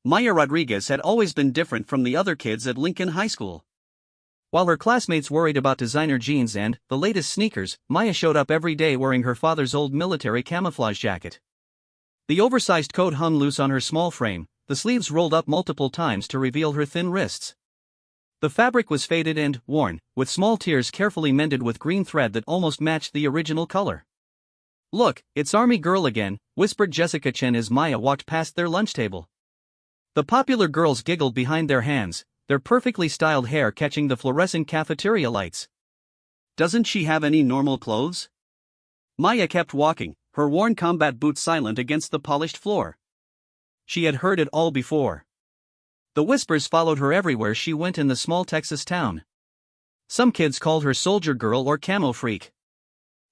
Maya Rodriguez had always been different from the other kids at Lincoln High School. While her classmates worried about designer jeans and the latest sneakers, Maya showed up every day wearing her father's old military camouflage jacket. The oversized coat hung loose on her small frame, the sleeves rolled up multiple times to reveal her thin wrists. The fabric was faded and worn, with small tears carefully mended with green thread that almost matched the original color. "Look, it's Army Girl again," whispered Jessica Chen as Maya walked past their lunch table. The popular girls giggled behind their hands, their perfectly styled hair catching the fluorescent cafeteria lights. "Doesn't she have any normal clothes?" Maya kept walking, her worn combat boots silent against the polished floor. She had heard it all before. The whispers followed her everywhere she went in the small Texas town. Some kids called her soldier girl or camo freak.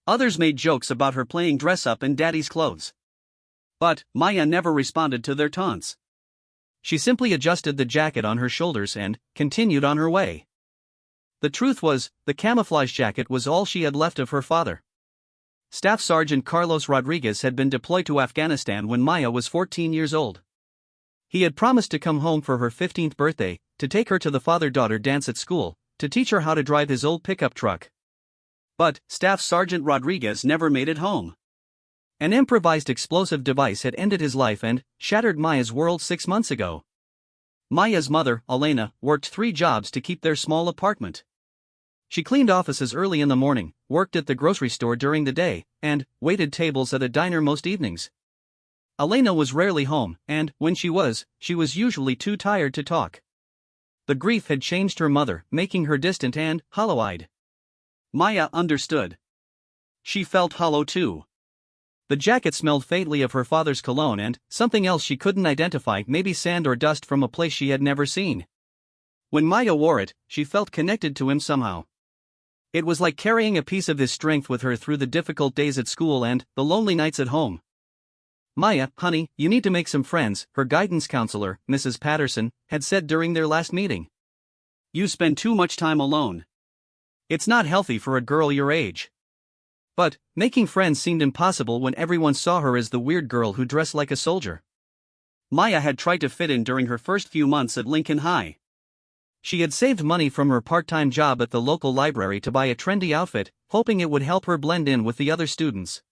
Others made jokes about her playing dress-up in daddy's clothes. But Maya never responded to their taunts. She simply adjusted the jacket on her shoulders and continued on her way. The truth was, the camouflage jacket was all she had left of her father. Staff Sergeant Carlos Rodriguez had been deployed to Afghanistan when Maya was 14 years old. He had promised to come home for her 15th birthday, to take her to the father-daughter dance at school, to teach her how to drive his old pickup truck. But Staff Sergeant Rodriguez never made it home. An improvised explosive device had ended his life and shattered Maya's world 6 months ago. Maya's mother, Elena, worked 3 jobs to keep their small apartment. She cleaned offices early in the morning, worked at the grocery store during the day, and waited tables at a diner most evenings. Elena was rarely home, and when she was usually too tired to talk. The grief had changed her mother, making her distant and hollow-eyed. Maya understood. She felt hollow too. The jacket smelled faintly of her father's cologne and something else she couldn't identify, maybe sand or dust from a place she had never seen. When Maya wore it, she felt connected to him somehow. It was like carrying a piece of his strength with her through the difficult days at school and the lonely nights at home. "Maya, honey, you need to make some friends," her guidance counselor, Mrs. Patterson, had said during their last meeting. "You spend too much time alone. It's not healthy for a girl your age." But making friends seemed impossible when everyone saw her as the weird girl who dressed like a soldier. Maya had tried to fit in during her first few months at Lincoln High. She had saved money from her part-time job at the local library to buy a trendy outfit, hoping it would help her blend in with the other students.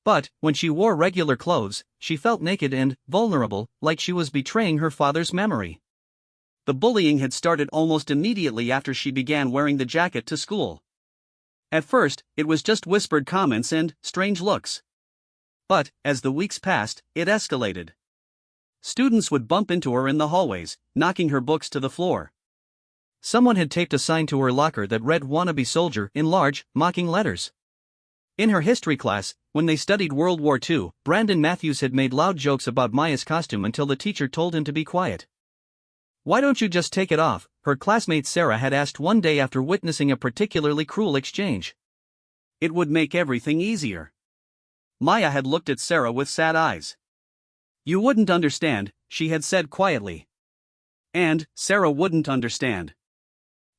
But when she wore regular clothes, she felt naked and vulnerable, like she was betraying her father's memory. The bullying had started almost immediately after she began wearing the jacket to school. At first, it was just whispered comments and strange looks. But as the weeks passed, it escalated. Students would bump into her in the hallways, knocking her books to the floor. Someone had taped a sign to her locker that read "Wannabe Soldier" in large, mocking letters. In her history class, when they studied World War II, Brandon Matthews had made loud jokes about Maya's costume until the teacher told him to be quiet. "Why don't you just take it off?" her classmate Sarah had asked one day after witnessing a particularly cruel exchange. "It would make everything easier." Maya had looked at Sarah with sad eyes. "You wouldn't understand," she had said quietly. And Sarah wouldn't understand.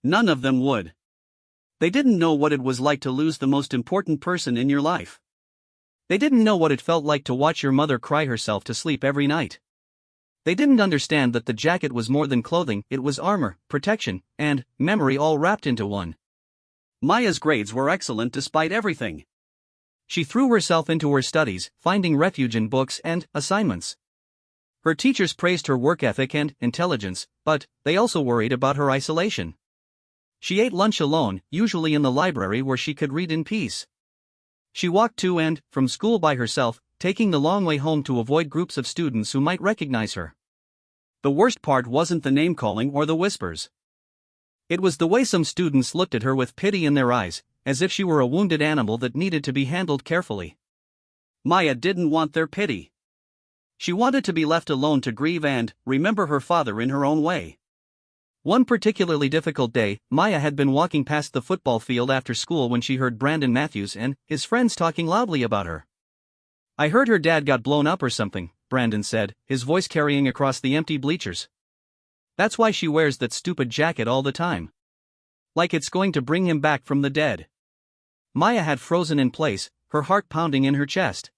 None of them would. They didn't know what it was like to lose the most important person in your life. They didn't know what it felt like to watch your mother cry herself to sleep every night. They didn't understand that the jacket was more than clothing, it was armor, protection, and memory all wrapped into one. Maya's grades were excellent despite everything. She threw herself into her studies, finding refuge in books and assignments. Her teachers praised her work ethic and intelligence, but they also worried about her isolation. She ate lunch alone, usually in the library where she could read in peace. She walked to and from school by herself, taking the long way home to avoid groups of students who might recognize her. The worst part wasn't the name-calling or the whispers. It was the way some students looked at her with pity in their eyes, as if she were a wounded animal that needed to be handled carefully. Maya didn't want their pity. She wanted to be left alone to grieve and remember her father in her own way. One particularly difficult day, Maya had been walking past the football field after school when she heard Brandon Matthews and his friends talking loudly about her. "I heard her dad got blown up or something," Brandon said, his voice carrying across the empty bleachers. "That's why she wears that stupid jacket all the time. Like it's going to bring him back from the dead." Maya had frozen in place, her heart pounding in her chest.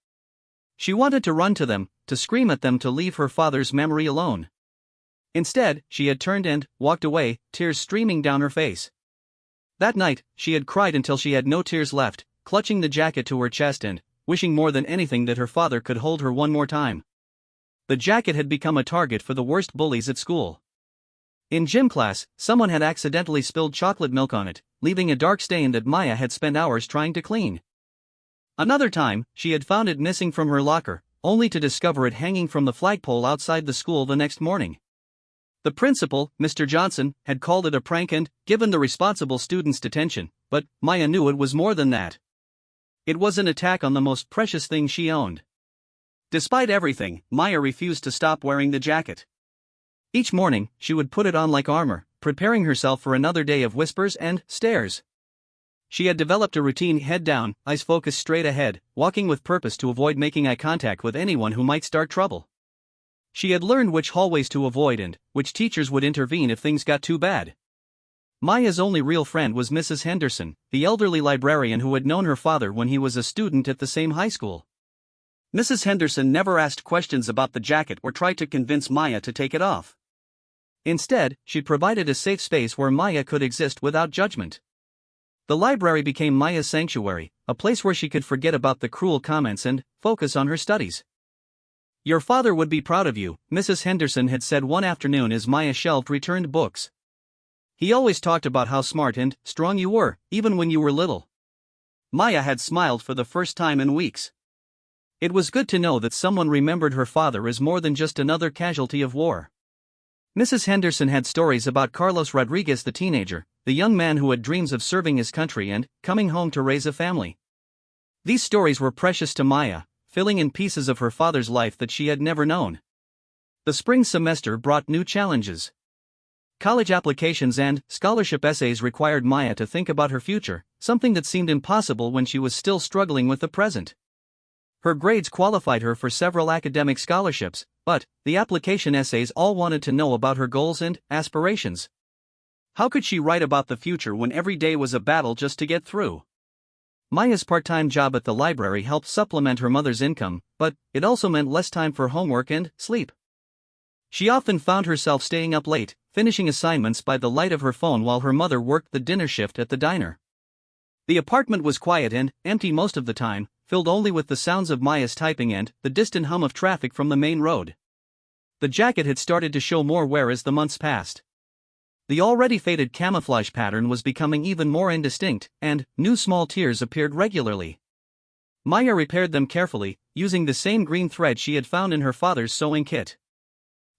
She wanted to run to them, to scream at them to leave her father's memory alone. Instead, she had turned and walked away, tears streaming down her face. That night, she had cried until she had no tears left, clutching the jacket to her chest and wishing more than anything that her father could hold her one more time. The jacket had become a target for the worst bullies at school. In gym class, someone had accidentally spilled chocolate milk on it, leaving a dark stain that Maya had spent hours trying to clean. Another time, she had found it missing from her locker, only to discover it hanging from the flagpole outside the school the next morning. The principal, Mr. Johnson, had called it a prank and given the responsible students detention, but Maya knew it was more than that. It was an attack on the most precious thing she owned. Despite everything, Maya refused to stop wearing the jacket. Each morning, she would put it on like armor, preparing herself for another day of whispers and stares. She had developed a routine: head down, eyes focused straight ahead, walking with purpose to avoid making eye contact with anyone who might start trouble. She had learned which hallways to avoid and which teachers would intervene if things got too bad. Maya's only real friend was Mrs. Henderson, the elderly librarian who had known her father when he was a student at the same high school. Mrs. Henderson never asked questions about the jacket or tried to convince Maya to take it off. Instead, she provided a safe space where Maya could exist without judgment. The library became Maya's sanctuary, a place where she could forget about the cruel comments and focus on her studies. "Your father would be proud of you," Mrs. Henderson had said one afternoon as Maya shelved returned books. "He always talked about how smart and strong you were, even when you were little." Maya had smiled for the first time in weeks. It was good to know that someone remembered her father as more than just another casualty of war. Mrs. Henderson had stories about Carlos Rodriguez the teenager, the young man who had dreams of serving his country and coming home to raise a family. These stories were precious to Maya, filling in pieces of her father's life that she had never known. The spring semester brought new challenges. College applications and scholarship essays required Maya to think about her future, something that seemed impossible when she was still struggling with the present. Her grades qualified her for several academic scholarships, but the application essays all wanted to know about her goals and aspirations. How could she write about the future when every day was a battle just to get through? Maya's part-time job at the library helped supplement her mother's income, but it also meant less time for homework and sleep. She often found herself staying up late, finishing assignments by the light of her phone while her mother worked the dinner shift at the diner. The apartment was quiet and empty most of the time, filled only with the sounds of Maya's typing and the distant hum of traffic from the main road. The jacket had started to show more wear as the months passed. The already faded camouflage pattern was becoming even more indistinct, and new small tears appeared regularly. Maya repaired them carefully, using the same green thread she had found in her father's sewing kit.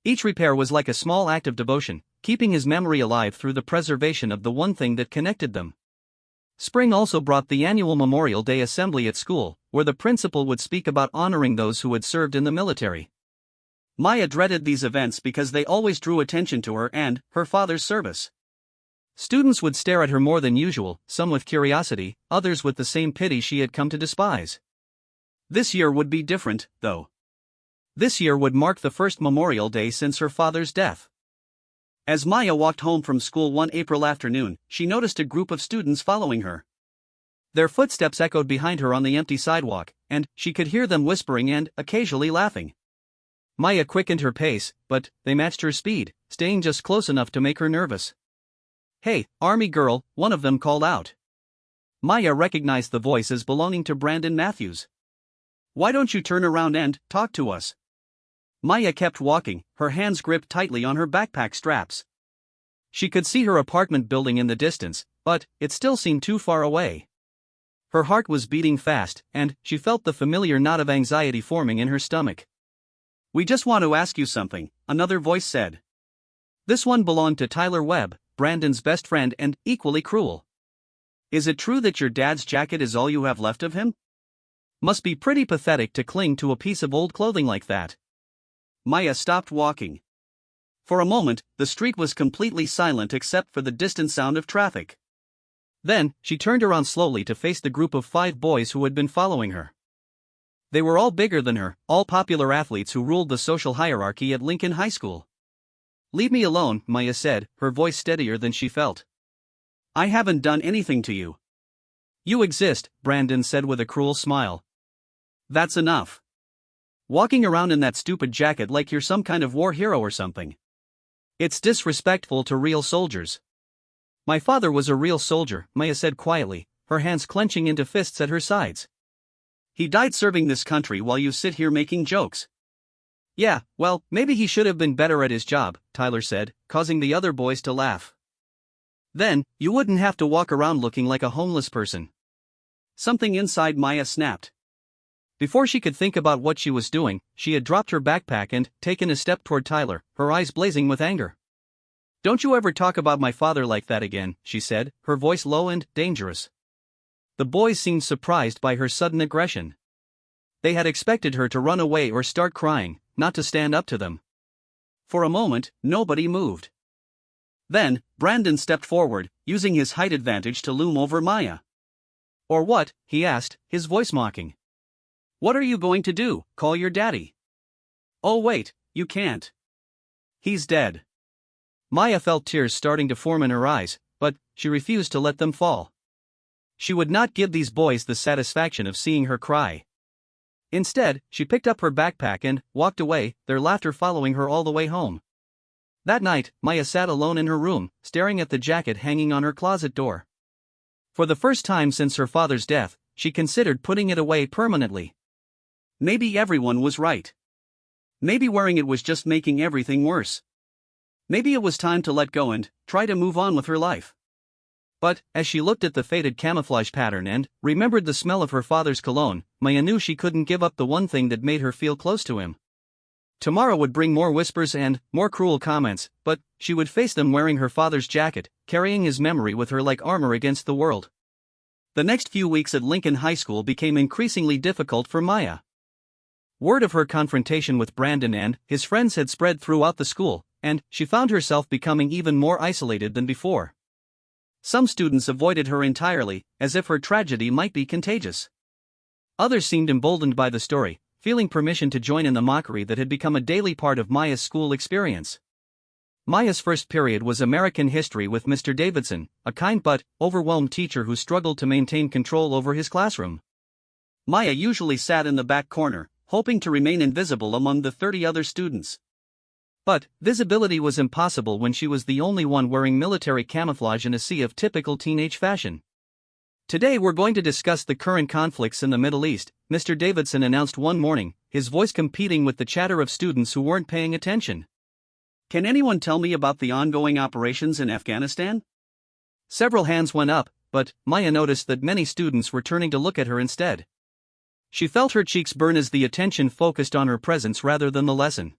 Each repair was like a small act of devotion, keeping his memory alive through the preservation of the one thing that connected them. Spring also brought the annual Memorial Day assembly at school, where the principal would speak about honoring those who had served in the military. Maya dreaded these events because they always drew attention to her and her father's service. Students would stare at her more than usual, some with curiosity, others with the same pity she had come to despise. This year would be different, though. This year would mark the first Memorial Day since her father's death. As Maya walked home from school one April afternoon, she noticed a group of students following her. Their footsteps echoed behind her on the empty sidewalk, and she could hear them whispering and occasionally laughing. Maya quickened her pace, but they matched her speed, staying just close enough to make her nervous. "Hey, Army girl," one of them called out. Maya recognized the voice as belonging to Brandon Matthews. "Why don't you turn around and talk to us?" Maya kept walking, her hands gripped tightly on her backpack straps. She could see her apartment building in the distance, but it still seemed too far away. Her heart was beating fast, and she felt the familiar knot of anxiety forming in her stomach. "We just want to ask you something," another voice said. This one belonged to Tyler Webb, Brandon's best friend and equally cruel. "Is it true that your dad's jacket is all you have left of him? Must be pretty pathetic to cling to a piece of old clothing like that." Maya stopped walking. For a moment, the street was completely silent except for the distant sound of traffic. Then, she turned around slowly to face the group of 5 boys who had been following her. They were all bigger than her, all popular athletes who ruled the social hierarchy at Lincoln High School. "Leave me alone," Maya said, her voice steadier than she felt. "I haven't done anything to you." "You exist," Brandon said with a cruel smile. "That's enough. Walking around in that stupid jacket like you're some kind of war hero or something." It's disrespectful to real soldiers. My father was a real soldier, Maya said quietly, her hands clenching into fists at her sides. He died serving this country while you sit here making jokes. Yeah, well, maybe he should have been better at his job, Tyler said, causing the other boys to laugh. Then, you wouldn't have to walk around looking like a homeless person. Something inside Maya snapped. Before she could think about what she was doing, she had dropped her backpack and taken a step toward Tyler, her eyes blazing with anger. Don't you ever talk about my father like that again, she said, her voice low and dangerous. The boys seemed surprised by her sudden aggression. They had expected her to run away or start crying, not to stand up to them. For a moment, nobody moved. Then, Brandon stepped forward, using his height advantage to loom over Maya. Or what? He asked, his voice mocking. What are you going to do, call your daddy? Oh wait, you can't. He's dead. Maya felt tears starting to form in her eyes, but she refused to let them fall. She would not give these boys the satisfaction of seeing her cry. Instead, she picked up her backpack and walked away, their laughter following her all the way home. That night, Maya sat alone in her room, staring at the jacket hanging on her closet door. For the first time since her father's death, she considered putting it away permanently. Maybe everyone was right. Maybe wearing it was just making everything worse. Maybe it was time to let go and try to move on with her life. But, as she looked at the faded camouflage pattern and remembered the smell of her father's cologne, Maya knew she couldn't give up the one thing that made her feel close to him. Tomorrow would bring more whispers and more cruel comments, but she would face them wearing her father's jacket, carrying his memory with her like armor against the world. The next few weeks at Lincoln High School became increasingly difficult for Maya. Word of her confrontation with Brandon and his friends had spread throughout the school, and she found herself becoming even more isolated than before. Some students avoided her entirely, as if her tragedy might be contagious. Others seemed emboldened by the story, feeling permission to join in the mockery that had become a daily part of Maya's school experience. Maya's first period was American history with Mr. Davidson, a kind but overwhelmed teacher who struggled to maintain control over his classroom. Maya usually sat in the back corner, hoping to remain invisible among the 30 other students. But visibility was impossible when she was the only one wearing military camouflage in a sea of typical teenage fashion. Today we're going to discuss the current conflicts in the Middle East, Mr. Davidson announced one morning, his voice competing with the chatter of students who weren't paying attention. Can anyone tell me about the ongoing operations in Afghanistan? Several hands went up, but Maya noticed that many students were turning to look at her instead. She felt her cheeks burn as the attention focused on her presence rather than the lesson.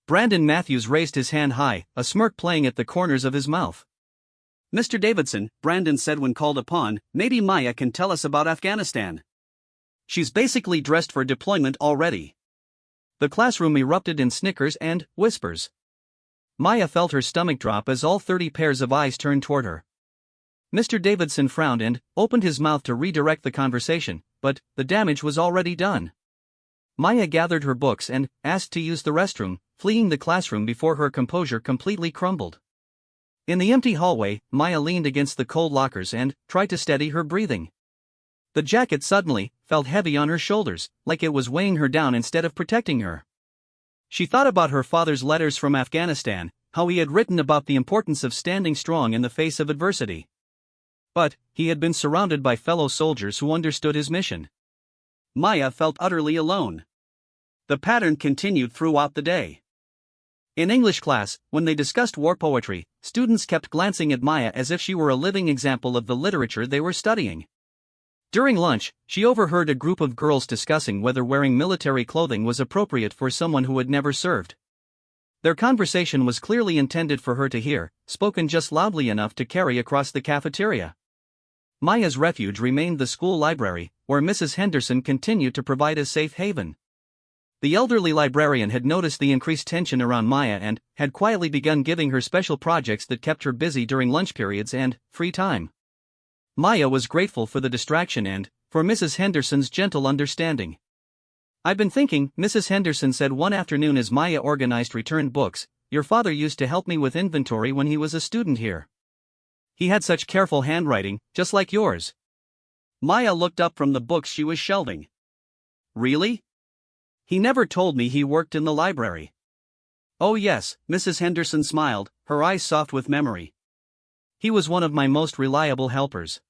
Brandon Matthews raised his hand high, a smirk playing at the corners of his mouth. Mr. Davidson, Brandon said when called upon, maybe Maya can tell us about Afghanistan. She's basically dressed for deployment already. The classroom erupted in snickers and whispers. Maya felt her stomach drop as all 30 pairs of eyes turned toward her. Mr. Davidson frowned and opened his mouth to redirect the conversation, but the damage was already done. Maya gathered her books and asked to use the restroom, fleeing the classroom before her composure completely crumbled. In the empty hallway, Maya leaned against the cold lockers and tried to steady her breathing. The jacket suddenly felt heavy on her shoulders, like it was weighing her down instead of protecting her. She thought about her father's letters from Afghanistan, how he had written about the importance of standing strong in the face of adversity. But he had been surrounded by fellow soldiers who understood his mission. Maya felt utterly alone. The pattern continued throughout the day. In English class, when they discussed war poetry, students kept glancing at Maya as if she were a living example of the literature they were studying. During lunch, she overheard a group of girls discussing whether wearing military clothing was appropriate for someone who had never served. Their conversation was clearly intended for her to hear, spoken just loudly enough to carry across the cafeteria. Maya's refuge remained the school library, where Mrs. Henderson continued to provide a safe haven. The elderly librarian had noticed the increased tension around Maya and had quietly begun giving her special projects that kept her busy during lunch periods and free time. Maya was grateful for the distraction and for Mrs. Henderson's gentle understanding. "I've been thinking," Mrs. Henderson said one afternoon as Maya organized returned books, "your father used to help me with inventory when he was a student here. He had such careful handwriting, just like yours." Maya looked up from the books she was shelving. "Really? He never told me he worked in the library." Oh yes, Mrs. Henderson smiled, her eyes soft with memory. He was one of my most reliable helpers.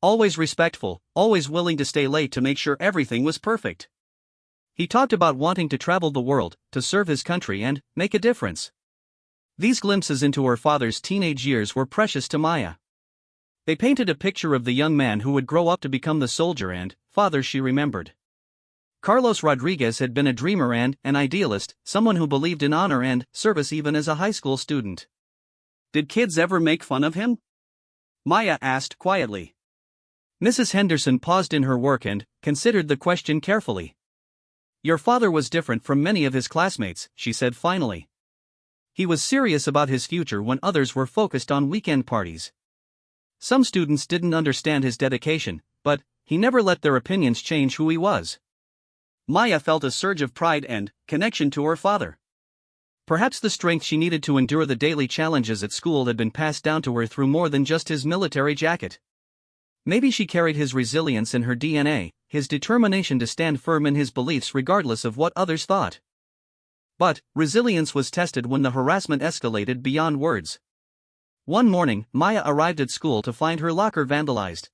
Always respectful, always willing to stay late to make sure everything was perfect. He talked about wanting to travel the world, to serve his country and make a difference. These glimpses into her father's teenage years were precious to Maya. They painted a picture of the young man who would grow up to become the soldier and father she remembered. Carlos Rodriguez had been a dreamer and an idealist, someone who believed in honor and service even as a high school student. Did kids ever make fun of him? Maya asked quietly. Mrs. Henderson paused in her work and considered the question carefully. Your father was different from many of his classmates, she said finally. He was serious about his future when others were focused on weekend parties. Some students didn't understand his dedication, but he never let their opinions change who he was. Maya felt a surge of pride and connection to her father. Perhaps the strength she needed to endure the daily challenges at school had been passed down to her through more than just his military jacket. Maybe she carried his resilience in her DNA, his determination to stand firm in his beliefs regardless of what others thought. But resilience was tested when the harassment escalated beyond words. One morning, Maya arrived at school to find her locker vandalized.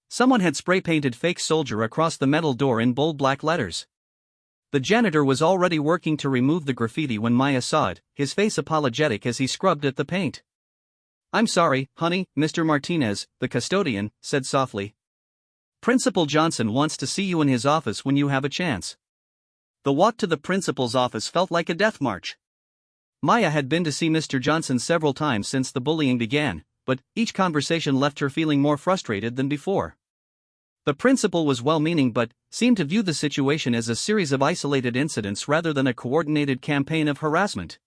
Someone had spray-painted "Fake Soldier" across the metal door in bold black letters. The janitor was already working to remove the graffiti when Maya saw it, his face apologetic as he scrubbed at the paint. I'm sorry, honey, Mr. Martinez, the custodian, said softly. Principal Johnson wants to see you in his office when you have a chance. The walk to the principal's office felt like a death march. Maya had been to see Mr. Johnson several times since the bullying began, but each conversation left her feeling more frustrated than before. The principal was well-meaning but seemed to view the situation as a series of isolated incidents rather than a coordinated campaign of harassment.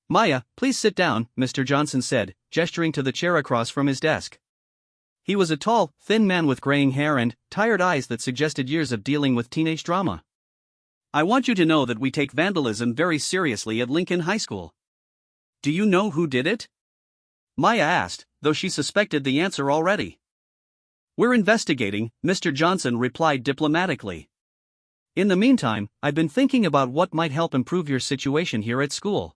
Maya, please sit down, Mr. Johnson said, gesturing to the chair across from his desk. He was a tall, thin man with graying hair and tired eyes that suggested years of dealing with teenage drama. I want you to know that we take vandalism very seriously at Lincoln High School. Do you know who did it? Maya asked, though she suspected the answer already. We're investigating, Mr. Johnson replied diplomatically. In the meantime, I've been thinking about what might help improve your situation here at school.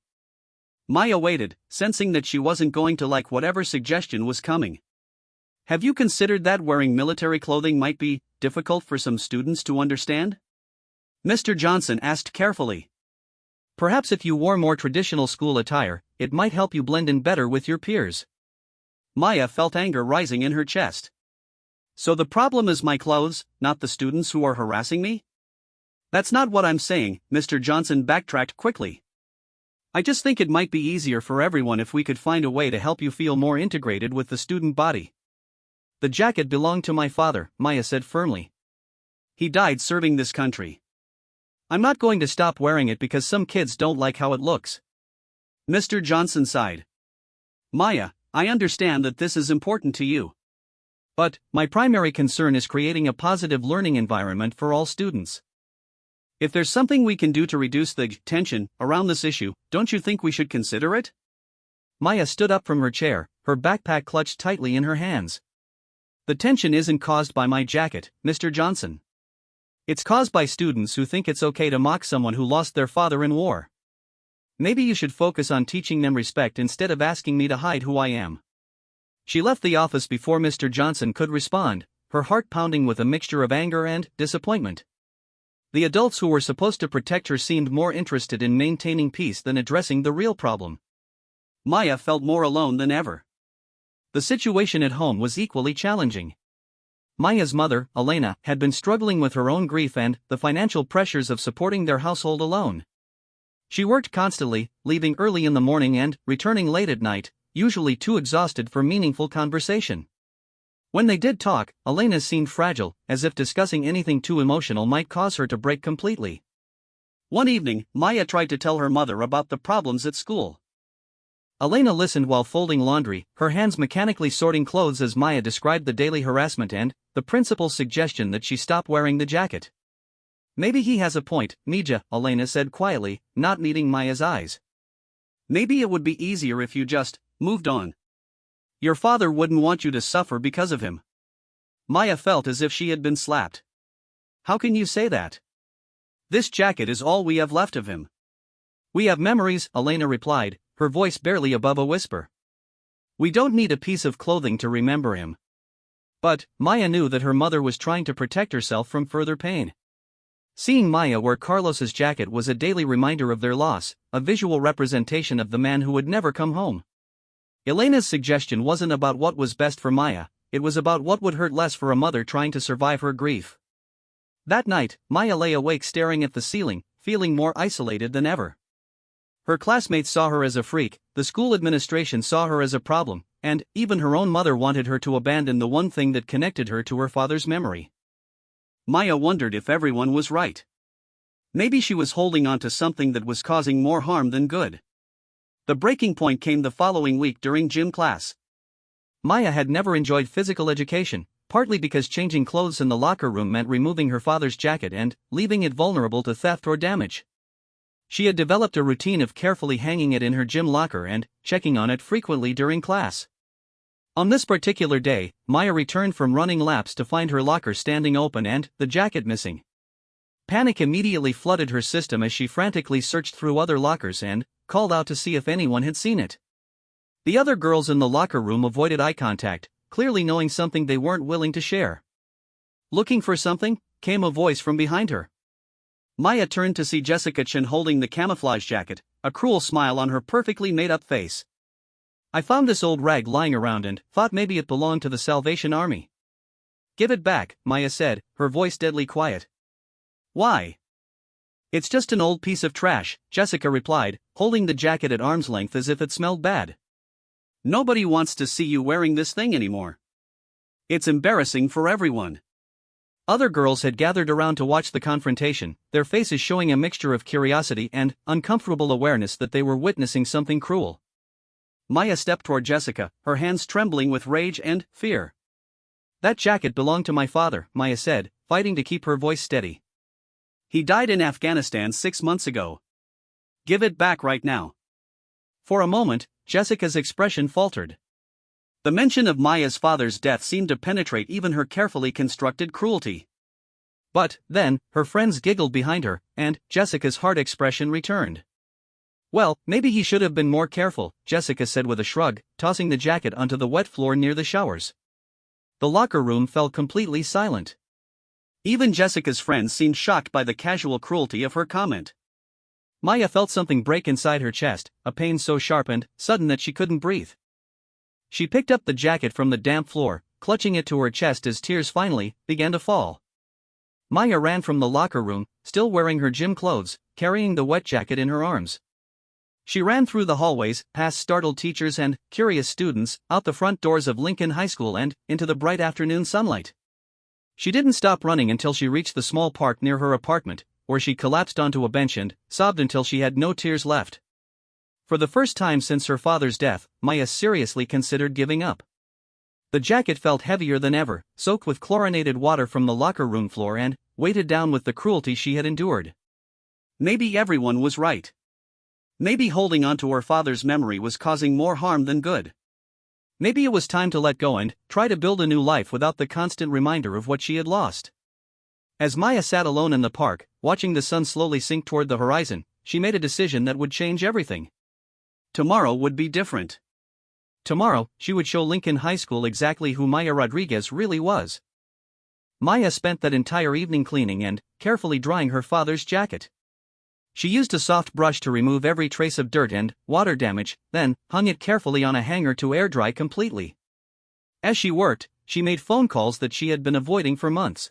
Maya waited, sensing that she wasn't going to like whatever suggestion was coming. Have you considered that wearing military clothing might be difficult for some students to understand? Mr. Johnson asked carefully. Perhaps if you wore more traditional school attire, it might help you blend in better with your peers. Maya felt anger rising in her chest. So the problem is my clothes, not the students who are harassing me? That's not what I'm saying, Mr. Johnson backtracked quickly. I just think it might be easier for everyone if we could find a way to help you feel more integrated with the student body. The jacket belonged to my father, Maya said firmly. He died serving this country. I'm not going to stop wearing it because some kids don't like how it looks. Mr. Johnson sighed. Maya, I understand that this is important to you. But my primary concern is creating a positive learning environment for all students. If there's something we can do to reduce the tension around this issue, don't you think we should consider it? Maya stood up from her chair, her backpack clutched tightly in her hands. The tension isn't caused by my jacket, Mr. Johnson. It's caused by students who think it's okay to mock someone who lost their father in war. Maybe you should focus on teaching them respect instead of asking me to hide who I am. She left the office before Mr. Johnson could respond, her heart pounding with a mixture of anger and disappointment. The adults who were supposed to protect her seemed more interested in maintaining peace than addressing the real problem. Maya felt more alone than ever. The situation at home was equally challenging. Maya's mother, Elena, had been struggling with her own grief and the financial pressures of supporting their household alone. She worked constantly, leaving early in the morning and returning late at night, usually too exhausted for meaningful conversation. When they did talk, Elena seemed fragile, as if discussing anything too emotional might cause her to break completely. One evening, Maya tried to tell her mother about the problems at school. Elena listened while folding laundry, her hands mechanically sorting clothes as Maya described the daily harassment and the principal's suggestion that she stop wearing the jacket. Maybe he has a point, Mija, Elena said quietly, not meeting Maya's eyes. Maybe it would be easier if you just moved on. Your father wouldn't want you to suffer because of him. Maya felt as if she had been slapped. How can you say that? This jacket is all we have left of him. We have memories, Elena replied, her voice barely above a whisper. We don't need a piece of clothing to remember him. But Maya knew that her mother was trying to protect herself from further pain. Seeing Maya wear Carlos's jacket was a daily reminder of their loss, a visual representation of the man who would never come home. Elena's suggestion wasn't about what was best for Maya, it was about what would hurt less for a mother trying to survive her grief. That night, Maya lay awake staring at the ceiling, feeling more isolated than ever. Her classmates saw her as a freak, the school administration saw her as a problem, and even her own mother wanted her to abandon the one thing that connected her to her father's memory. Maya wondered if everyone was right. Maybe she was holding on to something that was causing more harm than good. The breaking point came the following week during gym class. Maya had never enjoyed physical education, partly because changing clothes in the locker room meant removing her father's jacket and leaving it vulnerable to theft or damage. She had developed a routine of carefully hanging it in her gym locker and checking on it frequently during class. On this particular day, Maya returned from running laps to find her locker standing open and the jacket missing. Panic immediately flooded her system as she frantically searched through other lockers and called out to see if anyone had seen it. The other girls in the locker room avoided eye contact, clearly knowing something they weren't willing to share. Looking for something? Came a voice from behind her. Maya turned to see Jessica Chen holding the camouflage jacket, a cruel smile on her perfectly made-up face. I found this old rag lying around and thought maybe it belonged to the Salvation Army. Give it back, Maya said, her voice deadly quiet. Why? It's just an old piece of trash, Jessica replied, holding the jacket at arm's length as if it smelled bad. Nobody wants to see you wearing this thing anymore. It's embarrassing for everyone. Other girls had gathered around to watch the confrontation, their faces showing a mixture of curiosity and uncomfortable awareness that they were witnessing something cruel. Maya stepped toward Jessica, her hands trembling with rage and fear. That jacket belonged to my father, Maya said, fighting to keep her voice steady. He died in Afghanistan 6 months ago. Give it back right now. For a moment, Jessica's expression faltered. The mention of Maya's father's death seemed to penetrate even her carefully constructed cruelty. But then, her friends giggled behind her, and Jessica's hard expression returned. Well, maybe he should have been more careful, Jessica said with a shrug, tossing the jacket onto the wet floor near the showers. The locker room fell completely silent. Even Jessica's friends seemed shocked by the casual cruelty of her comment. Maya felt something break inside her chest, a pain so sharp and sudden that she couldn't breathe. She picked up the jacket from the damp floor, clutching it to her chest as tears finally began to fall. Maya ran from the locker room, still wearing her gym clothes, carrying the wet jacket in her arms. She ran through the hallways, past startled teachers and curious students, out the front doors of Lincoln High School and into the bright afternoon sunlight. She didn't stop running until she reached the small park near her apartment, where she collapsed onto a bench and sobbed until she had no tears left. For the first time since her father's death, Maya seriously considered giving up. The jacket felt heavier than ever, soaked with chlorinated water from the locker room floor and weighted down with the cruelty she had endured. Maybe everyone was right. Maybe holding onto her father's memory was causing more harm than good. Maybe it was time to let go and try to build a new life without the constant reminder of what she had lost. As Maya sat alone in the park, watching the sun slowly sink toward the horizon, she made a decision that would change everything. Tomorrow would be different. Tomorrow, she would show Lincoln High School exactly who Maya Rodriguez really was. Maya spent that entire evening cleaning and carefully drying her father's jacket. She used a soft brush to remove every trace of dirt and water damage, then hung it carefully on a hanger to air dry completely. As she worked, she made phone calls that she had been avoiding for months.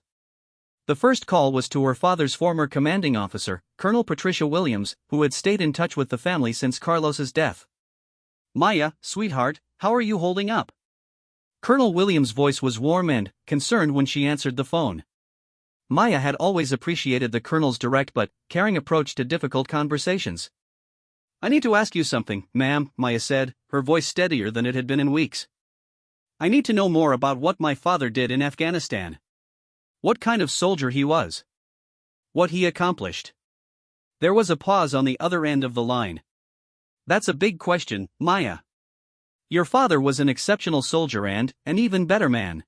The first call was to her father's former commanding officer, Colonel Patricia Williams, who had stayed in touch with the family since Carlos's death. Maya, sweetheart, how are you holding up? Colonel Williams' voice was warm and concerned when she answered the phone. Maya had always appreciated the colonel's direct but caring approach to difficult conversations. I need to ask you something, ma'am, Maya said, her voice steadier than it had been in weeks. I need to know more about what my father did in Afghanistan. What kind of soldier he was. What he accomplished. There was a pause on the other end of the line. That's a big question, Maya. Your father was an exceptional soldier and an even better man.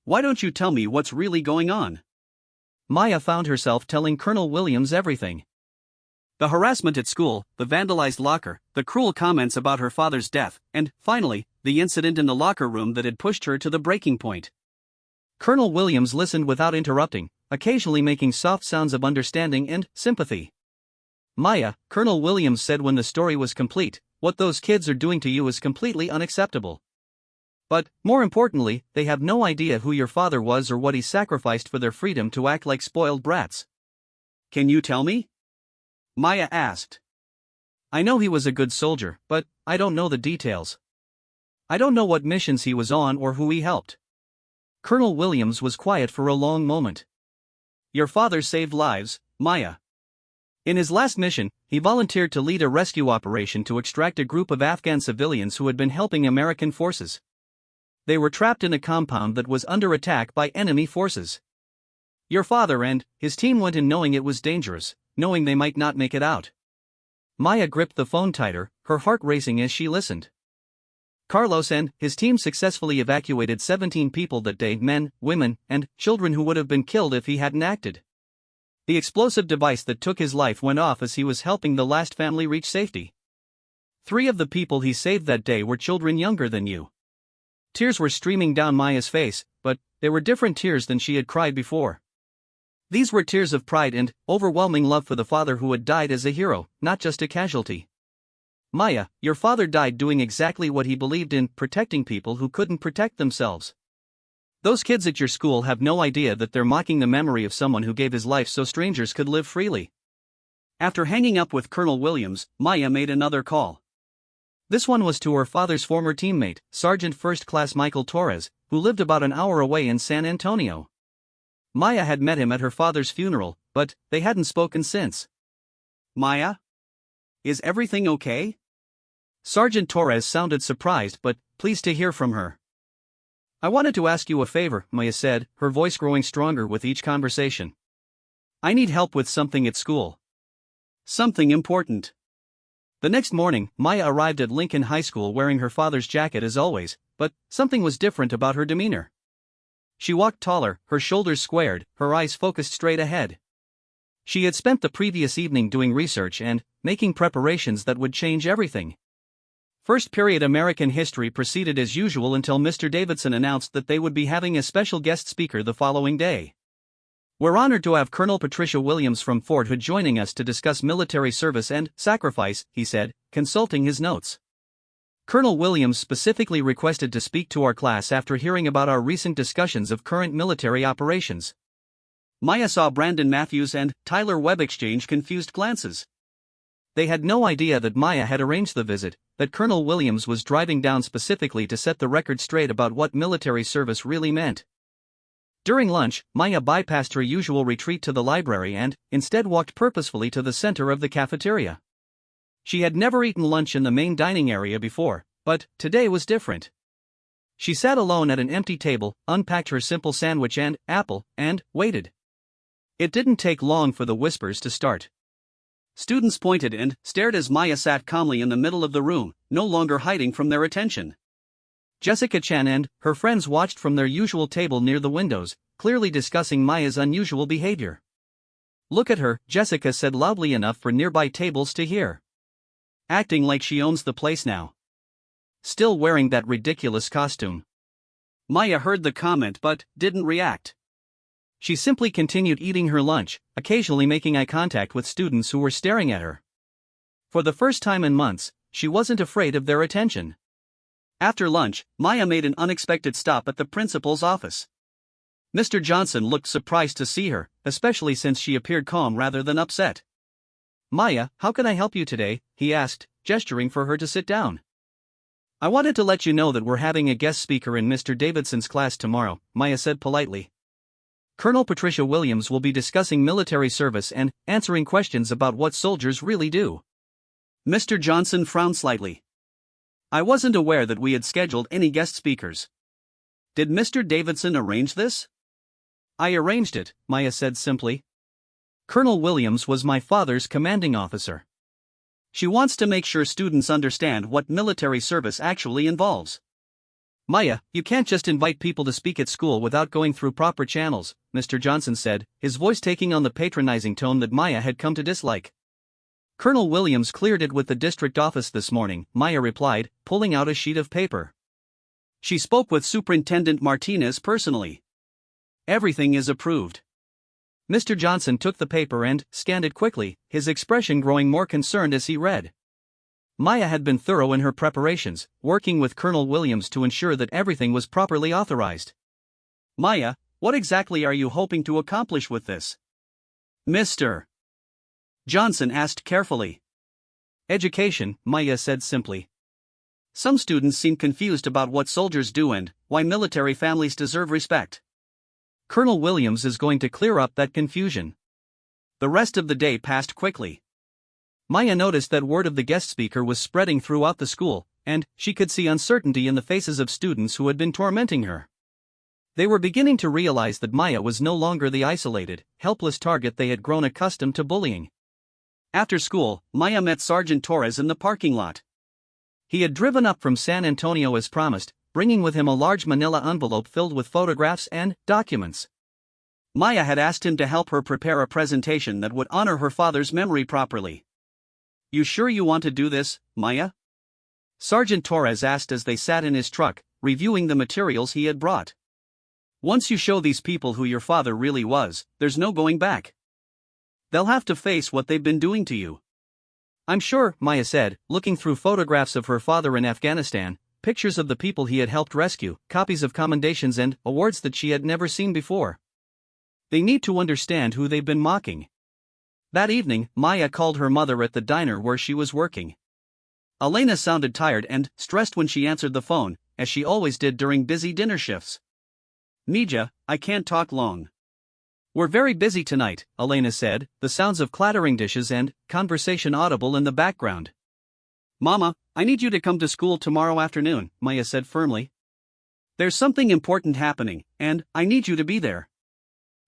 Why don't you tell me what's really going on? Maya found herself telling Colonel Williams everything. The harassment at school, the vandalized locker, the cruel comments about her father's death, and, finally, the incident in the locker room that had pushed her to the breaking point. Colonel Williams listened without interrupting, occasionally making soft sounds of understanding and sympathy. Maya, Colonel Williams said when the story was complete, what those kids are doing to you is completely unacceptable. But, more importantly, they have no idea who your father was or what he sacrificed for their freedom to act like spoiled brats. Can you tell me? Maya asked. I know he was a good soldier, but I don't know the details. I don't know what missions he was on or who he helped. Colonel Williams was quiet for a long moment. Your father saved lives, Maya. In his last mission, he volunteered to lead a rescue operation to extract a group of Afghan civilians who had been helping American forces. They were trapped in a compound that was under attack by enemy forces. Your father and his team went in knowing it was dangerous, knowing they might not make it out. Maya gripped the phone tighter, her heart racing as she listened. Carlos and his team successfully evacuated 17 people that day, men, women, and children who would have been killed if he hadn't acted. The explosive device that took his life went off as he was helping the last family reach safety. 3 of the people he saved that day were children younger than you. Tears were streaming down Maya's face, but they were different tears than she had cried before. These were tears of pride and overwhelming love for the father who had died as a hero, not just a casualty. Maya, your father died doing exactly what he believed in, protecting people who couldn't protect themselves. Those kids at your school have no idea that they're mocking the memory of someone who gave his life so strangers could live freely. After hanging up with Colonel Williams, Maya made another call. This one was to her father's former teammate, Sergeant First Class Michael Torres, who lived about an hour away in San Antonio. Maya had met him at her father's funeral, but they hadn't spoken since. Maya? Is everything okay? Sergeant Torres sounded surprised but pleased to hear from her. I wanted to ask you a favor, Maya said, her voice growing stronger with each conversation. I need help with something at school. Something important. The next morning, Maya arrived at Lincoln High School wearing her father's jacket as always, but something was different about her demeanor. She walked taller, her shoulders squared, her eyes focused straight ahead. She had spent the previous evening doing research and making preparations that would change everything. First period American history proceeded as usual until Mr. Davidson announced that they would be having a special guest speaker the following day. We're honored to have Colonel Patricia Williams from Fort Hood joining us to discuss military service and sacrifice, he said, consulting his notes. Colonel Williams specifically requested to speak to our class after hearing about our recent discussions of current military operations. Maya saw Brandon Matthews and Tyler Webb exchange confused glances. They had no idea that Maya had arranged the visit, that Colonel Williams was driving down specifically to set the record straight about what military service really meant. During lunch, Maya bypassed her usual retreat to the library and, instead, walked purposefully to the center of the cafeteria. She had never eaten lunch in the main dining area before, but today was different. She sat alone at an empty table, unpacked her simple sandwich and apple, and waited. It didn't take long for the whispers to start. Students pointed and stared as Maya sat calmly in the middle of the room, no longer hiding from their attention. Jessica Chan and her friends watched from their usual table near the windows, clearly discussing Maya's unusual behavior. Look at her, Jessica said loudly enough for nearby tables to hear. Acting like she owns the place now. Still wearing that ridiculous costume. Maya heard the comment but didn't react. She simply continued eating her lunch, occasionally making eye contact with students who were staring at her. For the first time in months, she wasn't afraid of their attention. After lunch, Maya made an unexpected stop at the principal's office. Mr. Johnson looked surprised to see her, especially since she appeared calm rather than upset. Maya, how can I help you today? He asked, gesturing for her to sit down. I wanted to let you know that we're having a guest speaker in Mr. Davidson's class tomorrow, Maya said politely. Colonel Patricia Williams will be discussing military service and answering questions about what soldiers really do. Mr. Johnson frowned slightly. I wasn't aware that we had scheduled any guest speakers. Did Mr. Davidson arrange this? I arranged it, Maya said simply. Colonel Williams was my father's commanding officer. She wants to make sure students understand what military service actually involves. Maya, you can't just invite people to speak at school without going through proper channels, Mr. Johnson said, his voice taking on the patronizing tone that Maya had come to dislike. Colonel Williams cleared it with the district office this morning, Maya replied, pulling out a sheet of paper. She spoke with Superintendent Martinez personally. Everything is approved. Mr. Johnson took the paper and scanned it quickly, his expression growing more concerned as he read. Maya had been thorough in her preparations, working with Colonel Williams to ensure that everything was properly authorized. Maya, what exactly are you hoping to accomplish with this? Mr. Johnson asked carefully. Education, Maya said simply. Some students seem confused about what soldiers do and why military families deserve respect. Colonel Williams is going to clear up that confusion. The rest of the day passed quickly. Maya noticed that word of the guest speaker was spreading throughout the school, and she could see uncertainty in the faces of students who had been tormenting her. They were beginning to realize that Maya was no longer the isolated, helpless target they had grown accustomed to bullying. After school, Maya met Sergeant Torres in the parking lot. He had driven up from San Antonio as promised, bringing with him a large manila envelope filled with photographs and documents. Maya had asked him to help her prepare a presentation that would honor her father's memory properly. You sure you want to do this, Maya? Sergeant Torres asked as they sat in his truck, reviewing the materials he had brought. Once you show these people who your father really was, there's no going back. They'll have to face what they've been doing to you. I'm sure, Maya said, looking through photographs of her father in Afghanistan, pictures of the people he had helped rescue, copies of commendations and awards that she had never seen before. They need to understand who they've been mocking. That evening, Maya called her mother at the diner where she was working. Elena sounded tired and stressed when she answered the phone, as she always did during busy dinner shifts. Mija, I can't talk long. We're very busy tonight, Elena said, the sounds of clattering dishes and conversation audible in the background. Mama, I need you to come to school tomorrow afternoon, Maya said firmly. There's something important happening, and I need you to be there.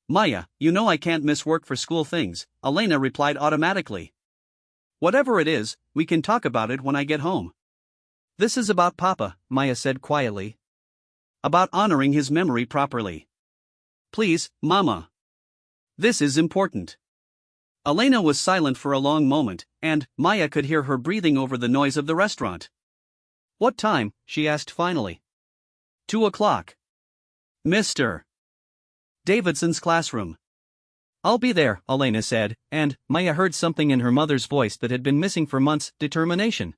Maya, you know I can't miss work for school things, Elena replied automatically. Whatever it is, we can talk about it when I get home. This is about Papa, Maya said quietly. About honoring his memory properly. Please, Mama. This is important. Elena was silent for a long moment, and Maya could hear her breathing over the noise of the restaurant. What time? She asked finally. 2:00. Mr. Davidson's classroom. I'll be there, Elena said, and Maya heard something in her mother's voice that had been missing for months, determination.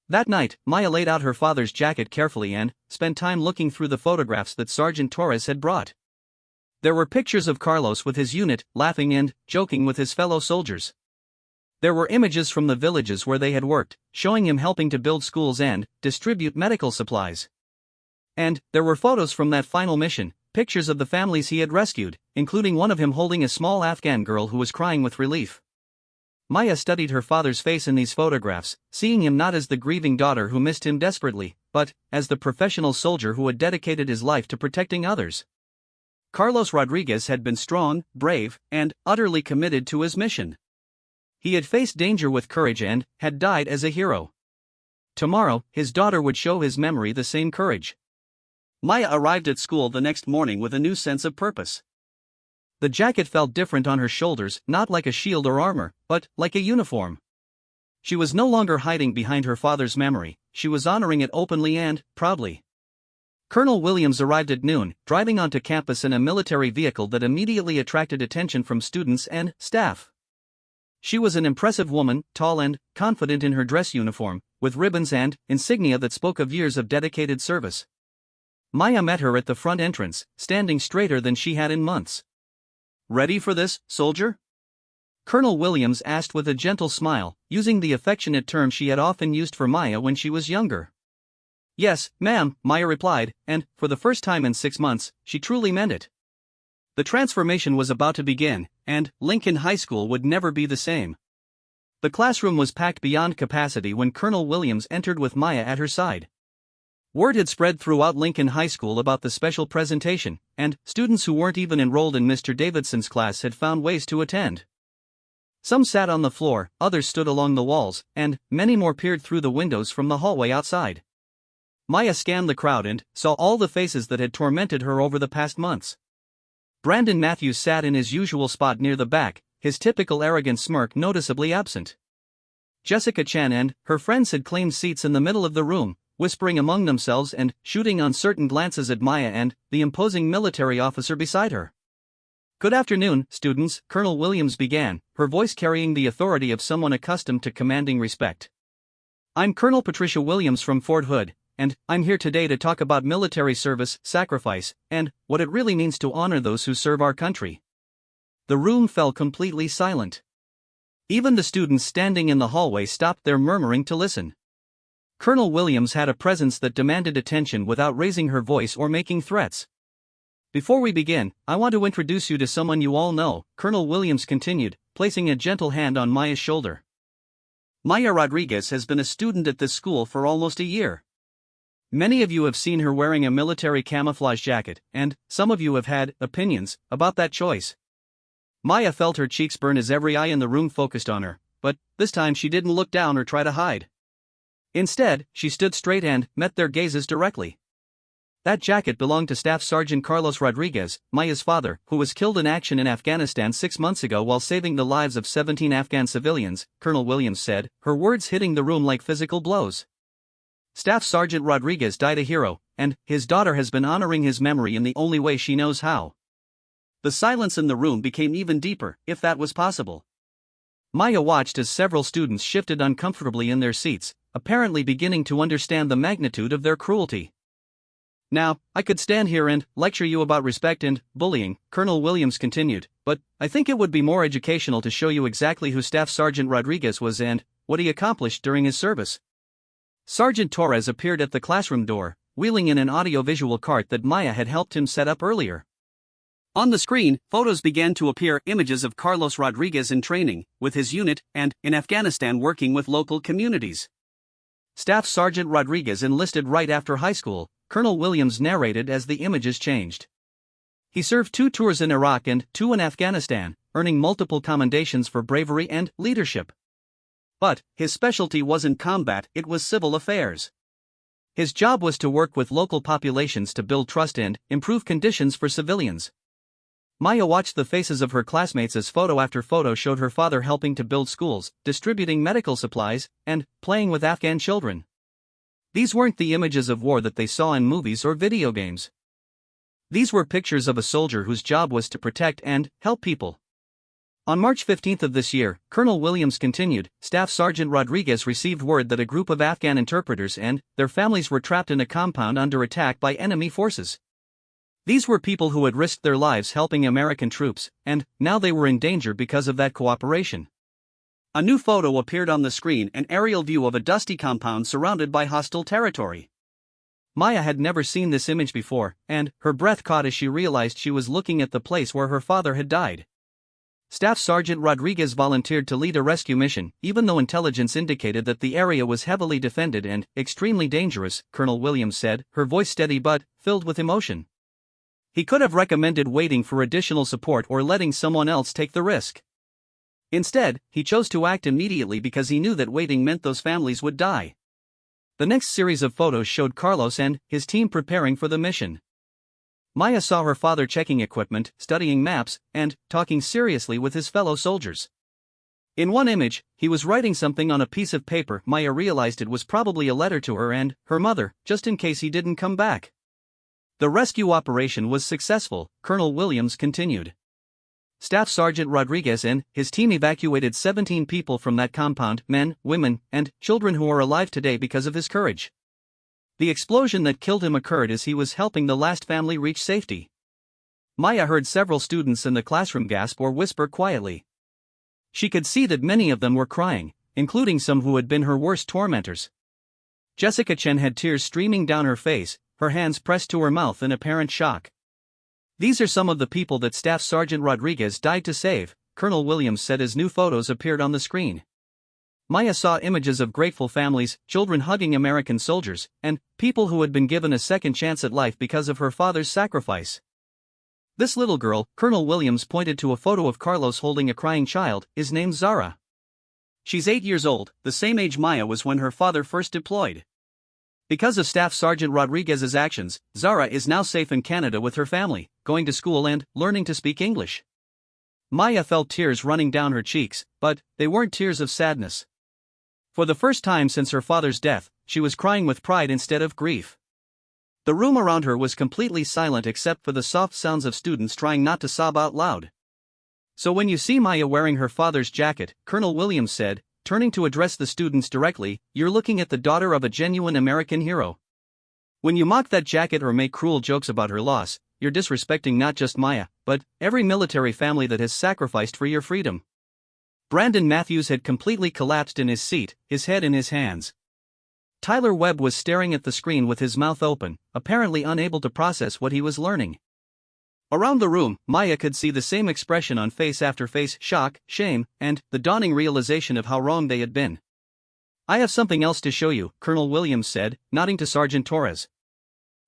That night, Maya laid out her father's jacket carefully and spent time looking through the photographs that Sergeant Torres had brought. There were pictures of Carlos with his unit, laughing and joking with his fellow soldiers. There were images from the villages where they had worked, showing him helping to build schools and distribute medical supplies. And there were photos from that final mission, pictures of the families he had rescued, including one of him holding a small Afghan girl who was crying with relief. Maya studied her father's face in these photographs, seeing him not as the grieving daughter who missed him desperately, but as the professional soldier who had dedicated his life to protecting others. Carlos Rodriguez had been strong, brave, and utterly committed to his mission. He had faced danger with courage and had died as a hero. Tomorrow, his daughter would show his memory the same courage. Maya arrived at school the next morning with a new sense of purpose. The jacket felt different on her shoulders, not like a shield or armor, but like a uniform. She was no longer hiding behind her father's memory, she was honoring it openly and proudly. Colonel Williams arrived at noon, driving onto campus in a military vehicle that immediately attracted attention from students and staff. She was an impressive woman, tall and confident in her dress uniform, with ribbons and insignia that spoke of years of dedicated service. Maya met her at the front entrance, standing straighter than she had in months. Ready for this, soldier? Colonel Williams asked with a gentle smile, using the affectionate term she had often used for Maya when she was younger. Yes, ma'am, Maya replied, and, for the first time in 6 months, she truly meant it. The transformation was about to begin, and Lincoln High School would never be the same. The classroom was packed beyond capacity when Colonel Williams entered with Maya at her side. Word had spread throughout Lincoln High School about the special presentation, and students who weren't even enrolled in Mr. Davidson's class had found ways to attend. Some sat on the floor, others stood along the walls, and many more peered through the windows from the hallway outside. Maya scanned the crowd and saw all the faces that had tormented her over the past months. Brandon Matthews sat in his usual spot near the back, his typical arrogant smirk noticeably absent. Jessica Chen and her friends had claimed seats in the middle of the room, whispering among themselves and shooting uncertain glances at Maya and the imposing military officer beside her. "Good afternoon, students," Colonel Williams began, her voice carrying the authority of someone accustomed to commanding respect. "I'm Colonel Patricia Williams from Fort Hood, and I'm here today to talk about military service, sacrifice, and what it really means to honor those who serve our country." The room fell completely silent. Even the students standing in the hallway stopped their murmuring to listen. Colonel Williams had a presence that demanded attention without raising her voice or making threats. "Before we begin, I want to introduce you to someone you all know," Colonel Williams continued, placing a gentle hand on Maya's shoulder. "Maya Rodriguez has been a student at this school for almost a year. Many of you have seen her wearing a military camouflage jacket, and some of you have had opinions about that choice." Maya felt her cheeks burn as every eye in the room focused on her, but this time she didn't look down or try to hide. Instead, she stood straight and met their gazes directly. That jacket belonged to Staff Sergeant Carlos Rodriguez, Maya's father, who was killed in action in Afghanistan 6 months ago while saving the lives of 17 Afghan civilians, Colonel Williams said, her words hitting the room like physical blows. "Staff Sergeant Rodriguez died a hero, and his daughter has been honoring his memory in the only way she knows how." The silence in the room became even deeper, if that was possible. Maya watched as several students shifted uncomfortably in their seats, apparently beginning to understand the magnitude of their cruelty. "Now, I could stand here and lecture you about respect and bullying," Colonel Williams continued, "but I think it would be more educational to show you exactly who Staff Sergeant Rodriguez was and what he accomplished during his service." Sergeant Torres appeared at the classroom door, wheeling in an audio-visual cart that Maya had helped him set up earlier. On the screen, photos began to appear, images of Carlos Rodriguez in training, with his unit, and in Afghanistan working with local communities. Staff Sergeant Rodriguez enlisted right after high school, Colonel Williams narrated as the images changed. He served 2 tours in Iraq and 2 in Afghanistan, earning multiple commendations for bravery and leadership. But his specialty wasn't combat, it was civil affairs. His job was to work with local populations to build trust and improve conditions for civilians. Maya watched the faces of her classmates as photo after photo showed her father helping to build schools, distributing medical supplies, and playing with Afghan children. These weren't the images of war that they saw in movies or video games. These were pictures of a soldier whose job was to protect and help people. On March 15 of this year, Colonel Williams continued, Staff Sergeant Rodriguez received word that a group of Afghan interpreters and their families were trapped in a compound under attack by enemy forces. These were people who had risked their lives helping American troops, and now they were in danger because of that cooperation. A new photo appeared on the screen, an aerial view of a dusty compound surrounded by hostile territory. Maya had never seen this image before, and her breath caught as she realized she was looking at the place where her father had died. Staff Sergeant Rodriguez volunteered to lead a rescue mission, even though intelligence indicated that the area was heavily defended and extremely dangerous, Colonel Williams said, her voice steady but filled with emotion. He could have recommended waiting for additional support or letting someone else take the risk. Instead, he chose to act immediately because he knew that waiting meant those families would die. The next series of photos showed Carlos and his team preparing for the mission. Maya saw her father checking equipment, studying maps, and talking seriously with his fellow soldiers. In one image, he was writing something on a piece of paper. Maya realized it was probably a letter to her and her mother, just in case he didn't come back. The rescue operation was successful, Colonel Williams continued. Staff Sergeant Rodriguez and his team evacuated 17 people from that compound, men, women, and children who are alive today because of his courage. The explosion that killed him occurred as he was helping the last family reach safety. Maya heard several students in the classroom gasp or whisper quietly. She could see that many of them were crying, including some who had been her worst tormentors. Jessica Chen had tears streaming down her face, her hands pressed to her mouth in apparent shock. These are some of the people that Staff Sergeant Rodriguez died to save, Colonel Williams said as new photos appeared on the screen. Maya saw images of grateful families, children hugging American soldiers, and people who had been given a second chance at life because of her father's sacrifice. This little girl, Colonel Williams pointed to a photo of Carlos holding a crying child, is named Zara. She's 8 years old, the same age Maya was when her father first deployed. Because of Staff Sergeant Rodriguez's actions, Zara is now safe in Canada with her family, going to school and learning to speak English. Maya felt tears running down her cheeks, but they weren't tears of sadness. For the first time since her father's death, she was crying with pride instead of grief. The room around her was completely silent except for the soft sounds of students trying not to sob out loud. "So when you see Maya wearing her father's jacket," Colonel Williams said, turning to address the students directly, "you're looking at the daughter of a genuine American hero. When you mock that jacket or make cruel jokes about her loss, you're disrespecting not just Maya, but every military family that has sacrificed for your freedom." Brandon Matthews had completely collapsed in his seat, his head in his hands. Tyler Webb was staring at the screen with his mouth open, apparently unable to process what he was learning. Around the room, Maya could see the same expression on face after face: shock, shame, and the dawning realization of how wrong they had been. "I have something else to show you," Colonel Williams said, nodding to Sergeant Torres.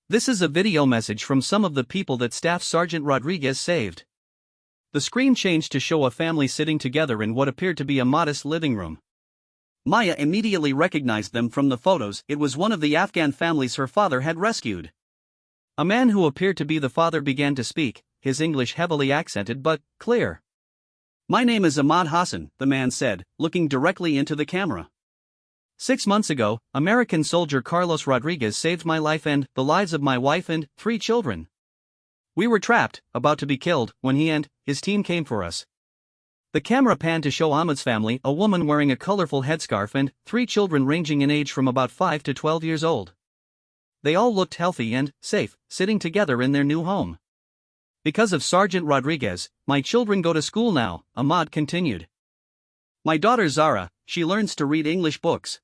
"This is a video message from some of the people that Staff Sergeant Rodriguez saved." The screen changed to show a family sitting together in what appeared to be a modest living room. Maya immediately recognized them from the photos. It was one of the Afghan families her father had rescued. A man who appeared to be the father began to speak, his English heavily accented but clear. "My name is Ahmad Hassan," the man said, looking directly into the camera. "6 months ago, American soldier Carlos Rodriguez saved my life and the lives of my wife and 3 children. We were trapped, about to be killed, when he and his team came for us." The camera panned to show Ahmad's family, a woman wearing a colorful headscarf and 3 children ranging in age from about 5 to 12 years old. They all looked healthy and safe, sitting together in their new home. "Because of Sergeant Rodriguez, my children go to school now," Ahmad continued. "My daughter Zara, she learns to read English books.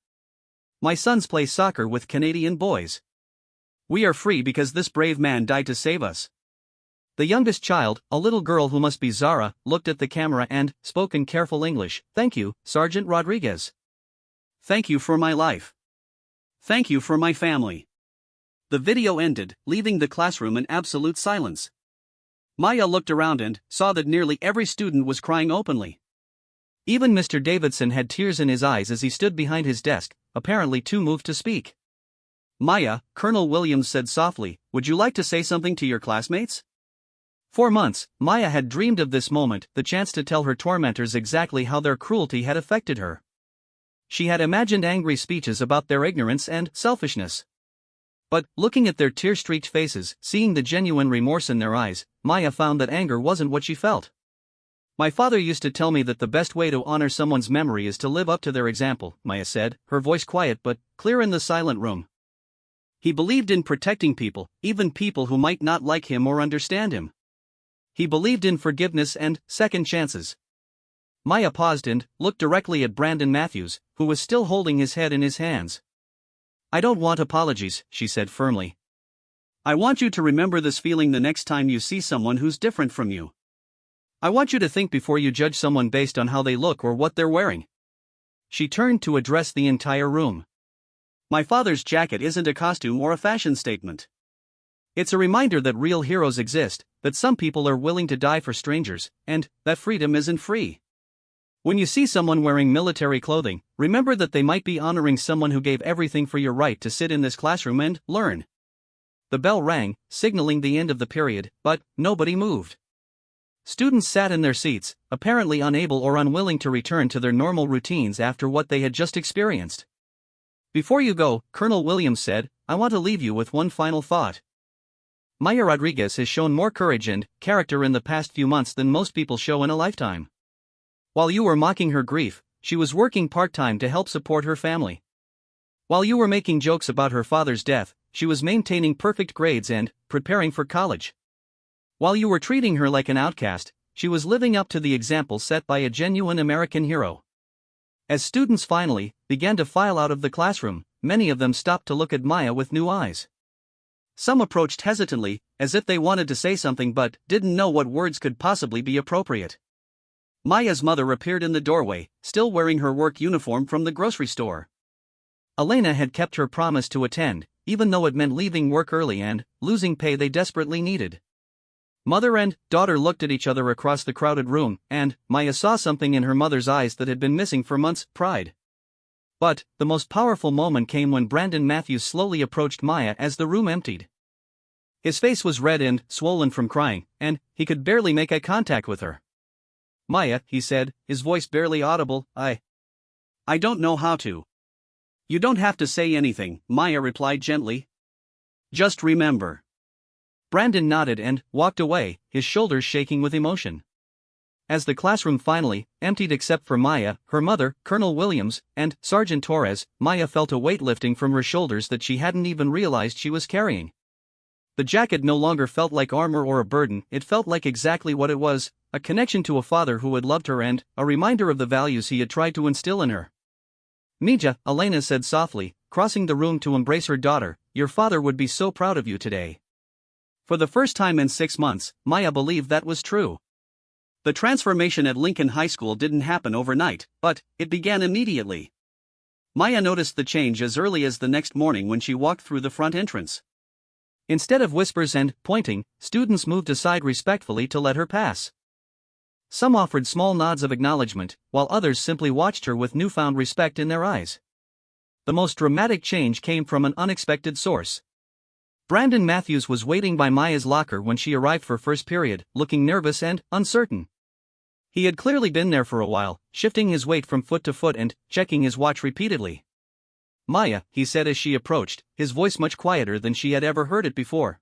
My sons play soccer with Canadian boys. We are free because this brave man died to save us." The youngest child, a little girl who must be Zara, looked at the camera and spoke in careful English. "Thank you, Sergeant Rodriguez. Thank you for my life. Thank you for my family." The video ended, leaving the classroom in absolute silence. Maya looked around and saw that nearly every student was crying openly. Even Mr. Davidson had tears in his eyes as he stood behind his desk, apparently too moved to speak. "Maya," Colonel Williams said softly, "would you like to say something to your classmates?" For months, Maya had dreamed of this moment, the chance to tell her tormentors exactly how their cruelty had affected her. She had imagined angry speeches about their ignorance and selfishness. But, looking at their tear-streaked faces, seeing the genuine remorse in their eyes, Maya found that anger wasn't what she felt. "My father used to tell me that the best way to honor someone's memory is to live up to their example," Maya said, her voice quiet but clear in the silent room. "He believed in protecting people, even people who might not like him or understand him. He believed in forgiveness and second chances." Maya paused and looked directly at Brandon Matthews, who was still holding his head in his hands. "I don't want apologies," she said firmly. "I want you to remember this feeling the next time you see someone who's different from you. I want you to think before you judge someone based on how they look or what they're wearing." She turned to address the entire room. "My father's jacket isn't a costume or a fashion statement. It's a reminder that real heroes exist, that some people are willing to die for strangers, and that freedom isn't free. When you see someone wearing military clothing, remember that they might be honoring someone who gave everything for your right to sit in this classroom and learn." The bell rang, signaling the end of the period, but nobody moved. Students sat in their seats, apparently unable or unwilling to return to their normal routines after what they had just experienced. "Before you go," Colonel Williams said, "I want to leave you with one final thought. Maya Rodriguez has shown more courage and character in the past few months than most people show in a lifetime. While you were mocking her grief, she was working part-time to help support her family. While you were making jokes about her father's death, she was maintaining perfect grades and preparing for college. While you were treating her like an outcast, she was living up to the example set by a genuine American hero." As students finally began to file out of the classroom, many of them stopped to look at Maya with new eyes. Some approached hesitantly, as if they wanted to say something but didn't know what words could possibly be appropriate. Maya's mother appeared in the doorway, still wearing her work uniform from the grocery store. Elena had kept her promise to attend, even though it meant leaving work early and losing pay they desperately needed. Mother and daughter looked at each other across the crowded room, and Maya saw something in her mother's eyes that had been missing for months: pride. But the most powerful moment came when Brandon Matthews slowly approached Maya as the room emptied. His face was red and swollen from crying, and he could barely make eye contact with her. "Maya," he said, his voice barely audible, I don't know how to. You don't have to say anything, Maya replied gently. Just remember. Brandon nodded and walked away, his shoulders shaking with emotion. As the classroom finally emptied except for Maya, her mother, Colonel Williams, and Sergeant Torres, Maya felt a weight lifting from her shoulders that she hadn't even realized she was carrying. The jacket no longer felt like armor or a burden, it felt like exactly what it was, a connection to a father who had loved her and a reminder of the values he had tried to instill in her. Mija, Elena said softly, crossing the room to embrace her daughter, your father would be so proud of you today. For the first time in 6 months, Maya believed that was true. The transformation at Lincoln High School didn't happen overnight, but it began immediately. Maya noticed the change as early as the next morning when she walked through the front entrance. Instead of whispers and pointing, students moved aside respectfully to let her pass. Some offered small nods of acknowledgement, while others simply watched her with newfound respect in their eyes. The most dramatic change came from an unexpected source. Brandon Matthews was waiting by Maya's locker when she arrived for first period, looking nervous and uncertain. He had clearly been there for a while, shifting his weight from foot to foot and checking his watch repeatedly. Maya, he said as she approached, his voice much quieter than she had ever heard it before.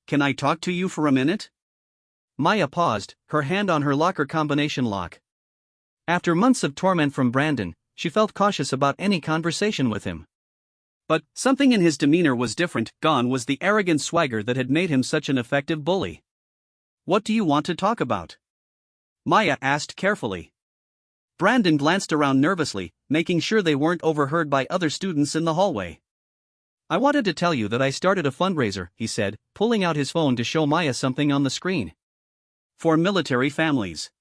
Can I talk to you for a minute? Maya paused, her hand on her locker combination lock. After months of torment from Brandon, she felt cautious about any conversation with him. But something in his demeanor was different, gone was the arrogant swagger that had made him such an effective bully. What do you want to talk about? Maya asked carefully. Brandon glanced around nervously, making sure they weren't overheard by other students in the hallway. I wanted to tell you that I started a fundraiser, he said, pulling out his phone to show Maya something on the screen. For military families.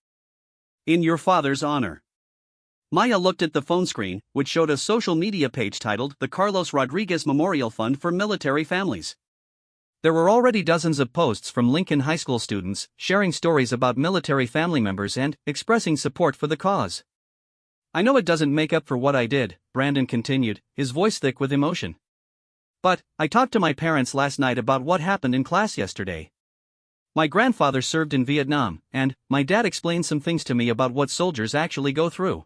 In your father's honor. Maya looked at the phone screen, which showed a social media page titled The Carlos Rodriguez Memorial Fund for Military Families. There were already dozens of posts from Lincoln High School students sharing stories about military family members and expressing support for the cause. I know it doesn't make up for what I did, Brandon continued, his voice thick with emotion. But I talked to my parents last night about what happened in class yesterday. My grandfather served in Vietnam, and my dad explained some things to me about what soldiers actually go through.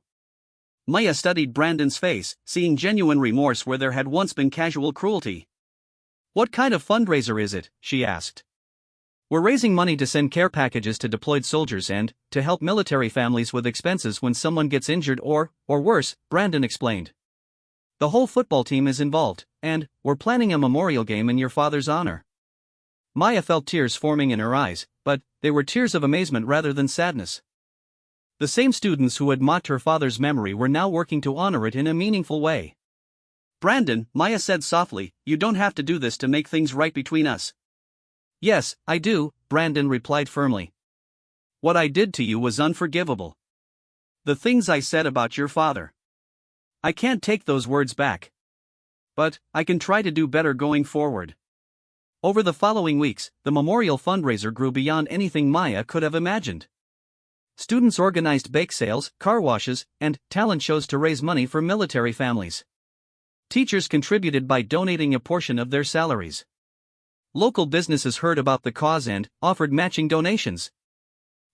Maya studied Brandon's face, seeing genuine remorse where there had once been casual cruelty. What kind of fundraiser is it? She asked. We're raising money to send care packages to deployed soldiers and to help military families with expenses when someone gets injured or worse, Brandon explained. The whole football team is involved, and we're planning a memorial game in your father's honor. Maya felt tears forming in her eyes, but they were tears of amazement rather than sadness. The same students who had mocked her father's memory were now working to honor it in a meaningful way. Brandon, Maya said softly, you don't have to do this to make things right between us. Yes, I do, Brandon replied firmly. What I did to you was unforgivable. The things I said about your father. I can't take those words back. But I can try to do better going forward. Over the following weeks, the memorial fundraiser grew beyond anything Maya could have imagined. Students organized bake sales, car washes, and talent shows to raise money for military families. Teachers contributed by donating a portion of their salaries. Local businesses heard about the cause and offered matching donations.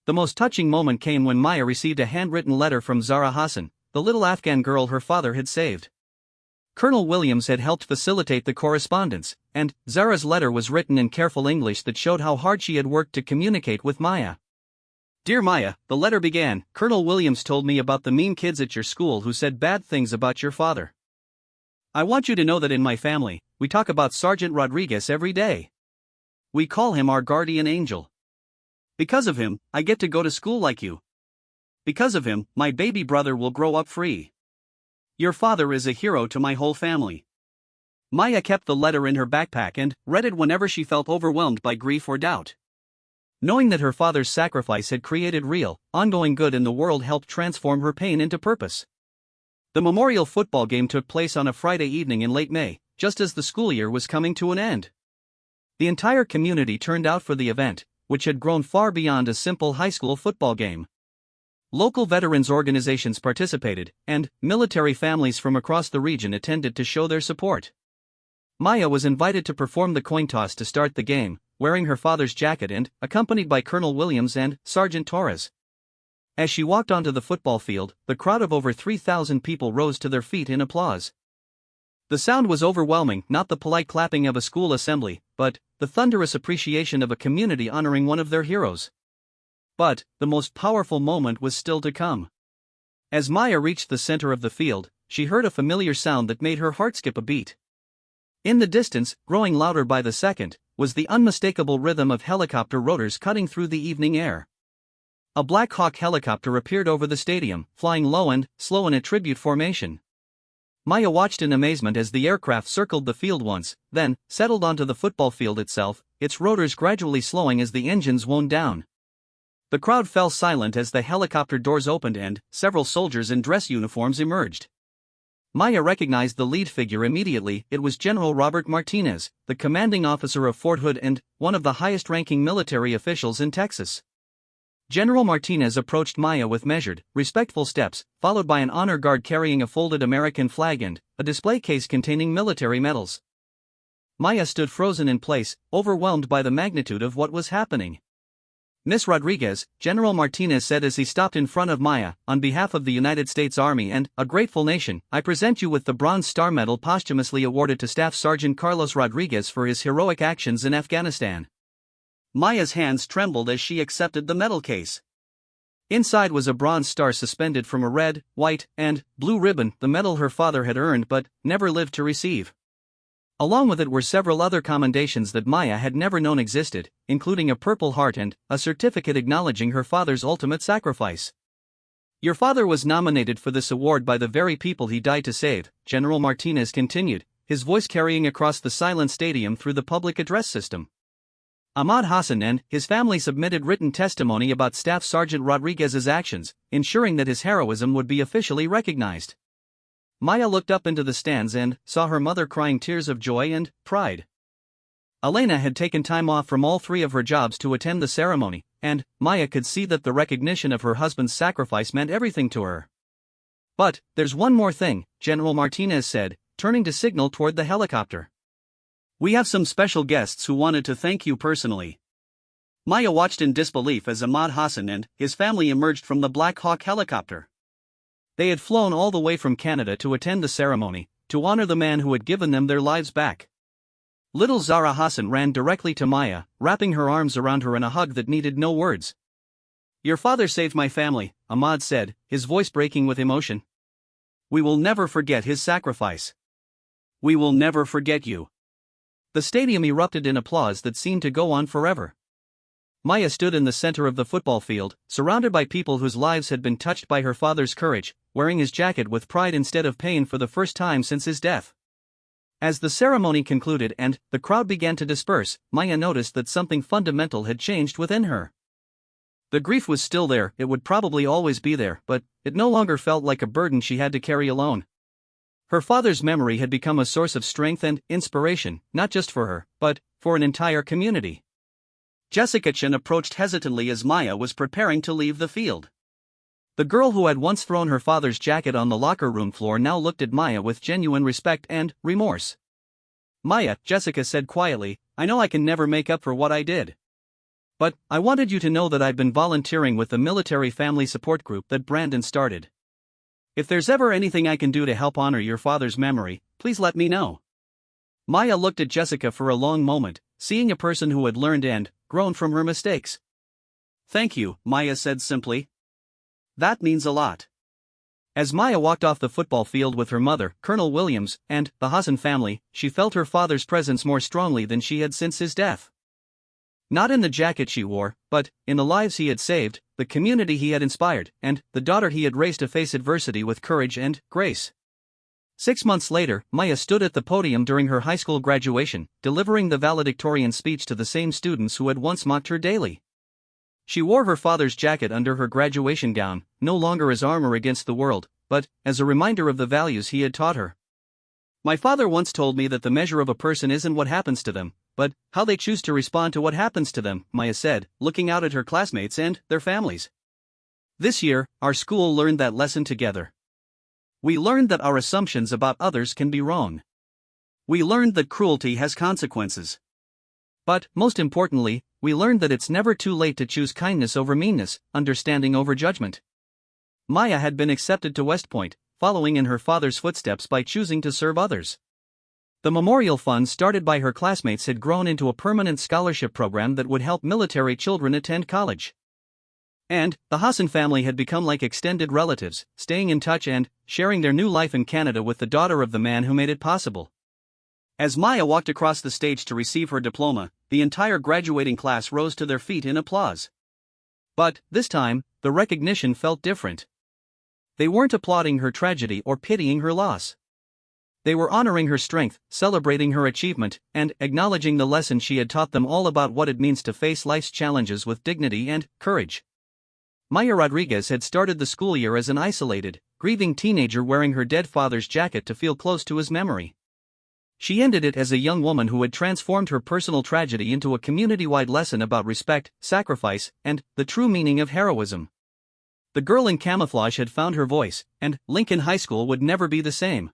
The most touching moment came when Maya received a handwritten letter from Zara Hassan, the little Afghan girl her father had saved. Colonel Williams had helped facilitate the correspondence, and Zara's letter was written in careful English that showed how hard she had worked to communicate with Maya. Dear Maya, the letter began, Colonel Williams told me about the mean kids at your school who said bad things about your father. I want you to know that in my family, we talk about Sergeant Rodriguez every day. We call him our guardian angel. Because of him, I get to go to school like you. Because of him, my baby brother will grow up free. Your father is a hero to my whole family. Maya kept the letter in her backpack and read it whenever she felt overwhelmed by grief or doubt. Knowing that her father's sacrifice had created real, ongoing good in the world helped transform her pain into purpose. The memorial football game took place on a Friday evening in late May, just as the school year was coming to an end. The entire community turned out for the event, which had grown far beyond a simple high school football game. Local veterans organizations participated, and military families from across the region attended to show their support. Maya was invited to perform the coin toss to start the game, wearing her father's jacket and accompanied by Colonel Williams and Sergeant Torres. As she walked onto the football field, the crowd of over 3,000 people rose to their feet in applause. The sound was overwhelming, not the polite clapping of a school assembly, but the thunderous appreciation of a community honoring one of their heroes. But the most powerful moment was still to come. As Maya reached the center of the field, she heard a familiar sound that made her heart skip a beat. In the distance, growing louder by the second, was the unmistakable rhythm of helicopter rotors cutting through the evening air. A Black Hawk helicopter appeared over the stadium, flying low and slow in a tribute formation. Maya watched in amazement as the aircraft circled the field once, then settled onto the football field itself, its rotors gradually slowing as the engines wound down. The crowd fell silent as the helicopter doors opened and several soldiers in dress uniforms emerged. Maya recognized the lead figure immediately. It was General Robert Martinez, the commanding officer of Fort Hood and one of the highest-ranking military officials in Texas. General Martinez approached Maya with measured, respectful steps, followed by an honor guard carrying a folded American flag and a display case containing military medals. Maya stood frozen in place, overwhelmed by the magnitude of what was happening. "Miss Rodriguez," General Martinez said as he stopped in front of Maya, "on behalf of the United States Army and a grateful nation, I present you with the Bronze Star Medal posthumously awarded to Staff Sergeant Carlos Rodriguez for his heroic actions in Afghanistan." Maya's hands trembled as she accepted the medal case. Inside was a bronze star suspended from a red, white, and blue ribbon, the medal her father had earned but never lived to receive. Along with it were several other commendations that Maya had never known existed, including a Purple Heart and a certificate acknowledging her father's ultimate sacrifice. "Your father was nominated for this award by the very people he died to save," General Martinez continued, his voice carrying across the silent stadium through the public address system. Ahmad Hassan and his family submitted written testimony about Staff Sergeant Rodriguez's actions, ensuring that his heroism would be officially recognized. Maya looked up into the stands and saw her mother crying tears of joy and pride. Elena had taken time off from all three of her jobs to attend the ceremony, and Maya could see that the recognition of her husband's sacrifice meant everything to her. "But there's one more thing," General Martinez said, turning to signal toward the helicopter. "We have some special guests who wanted to thank you personally." Maya watched in disbelief as Ahmad Hassan and his family emerged from the Black Hawk helicopter. They had flown all the way from Canada to attend the ceremony, to honor the man who had given them their lives back. Little Zara Hassan ran directly to Maya, wrapping her arms around her in a hug that needed no words. "Your father saved my family," Ahmad said, his voice breaking with emotion. "We will never forget his sacrifice. We will never forget you." The stadium erupted in applause that seemed to go on forever. Maya stood in the center of the football field, surrounded by people whose lives had been touched by her father's courage, wearing his jacket with pride instead of pain for the first time since his death. As the ceremony concluded and the crowd began to disperse, Maya noticed that something fundamental had changed within her. The grief was still there, it would probably always be there, but it no longer felt like a burden she had to carry alone. Her father's memory had become a source of strength and inspiration, not just for her, but for an entire community. Jessica Chen approached hesitantly as Maya was preparing to leave the field. The girl who had once thrown her father's jacket on the locker room floor now looked at Maya with genuine respect and remorse. "Maya," Jessica said quietly, "I know I can never make up for what I did. But I wanted you to know that I've been volunteering with the military family support group that Brandon started. If there's ever anything I can do to help honor your father's memory, please let me know." Maya looked at Jessica for a long moment, seeing a person who had learned and grown from her mistakes. "Thank you," Maya said simply. "That means a lot." As Maya walked off the football field with her mother, Colonel Williams, and the Hassan family, she felt her father's presence more strongly than she had since his death. Not in the jacket she wore, but in the lives he had saved, the community he had inspired, and the daughter he had raised to face adversity with courage and grace. 6 months later, Maya stood at the podium during her high school graduation, delivering the valedictorian speech to the same students who had once mocked her daily. She wore her father's jacket under her graduation gown, no longer as armor against the world, but as a reminder of the values he had taught her. "My father once told me that the measure of a person isn't what happens to them, but how they choose to respond to what happens to them," Maya said, looking out at her classmates and their families. "This year, our school learned that lesson together. We learned that our assumptions about others can be wrong. We learned that cruelty has consequences. But, most importantly, we learned that it's never too late to choose kindness over meanness, understanding over judgment." Maya had been accepted to West Point, following in her father's footsteps by choosing to serve others. The memorial fund started by her classmates had grown into a permanent scholarship program that would help military children attend college. And the Hassan family had become like extended relatives, staying in touch and sharing their new life in Canada with the daughter of the man who made it possible. As Maya walked across the stage to receive her diploma, the entire graduating class rose to their feet in applause. But, this time, the recognition felt different. They weren't applauding her tragedy or pitying her loss. They were honoring her strength, celebrating her achievement, and acknowledging the lesson she had taught them all about what it means to face life's challenges with dignity and courage. Maya Rodriguez had started the school year as an isolated, grieving teenager wearing her dead father's jacket to feel close to his memory. She ended it as a young woman who had transformed her personal tragedy into a community-wide lesson about respect, sacrifice, and the true meaning of heroism. The girl in Camouflage had found her voice, and Lincoln High School would never be the same.